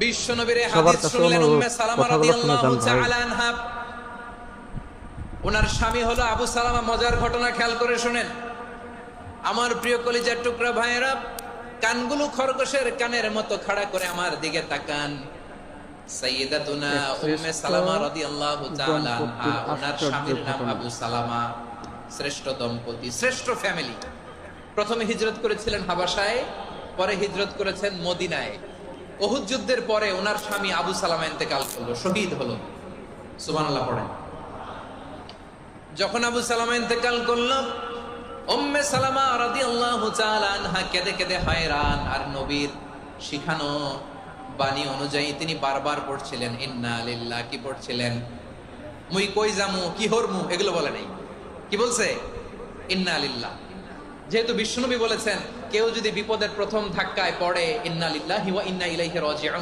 বিশ্বনবীর হাদিস শুনলেন উম্মে সালামা রাদিয়াল্লাহু তাআলা আনহা। ওনার স্বামী হলো আবু সালামা। মজার ঘটনা খেয়াল করে শুনেন আমার প্রিয় কলিজার টুকরা ভাইয়েরা। কানগুলো খরগোশের কানের মতো খাড়া করে আমার দিকে তাকান। সাইয়্যিদাতুনা উম্মে সালামা রাদিয়াল্লাহু তাআলা আনহা, ওনার স্বামীর নাম আবু সালামা। শ্রেষ্ঠ দম্পতি, শ্রেষ্ঠ ফ্যামিলি। প্রথমে হিজরত করেছিলেন হাবাসায়, পরে হিজরত করেছেন মদিনায়। উহুদ যুদ্ধের পরে ওনার স্বামী আবু সালামা ইন্তেকাল করলো, শহীদ হলো। সুবহানাল্লাহ পড়েন। যখন আবু সালামা ইন্তেকাল করলো, উম্মে সালামা রাদিয়াল্লাহু তাআলা আনহা কেঁদে কেঁদে হয়রান। আর নবীর শিখানো বাণী অনুযায়ী তিনি বারবার পড়ছিলেন ইন্না লিল্লাহ। কি পড়ছিলেন? মুই কই যামু, কি হরমু, এগুলো বলে নাই। কি বলছে? ইন্না লিল্লাহ। যেহেতু বিশ্বনবী বলেছেন কেউ যদি বিপদের প্রথম ধাক্কায় পড়ে ইন্না লিল্লাহি ওয়া ইন্না ইলাইহি রাজিউন,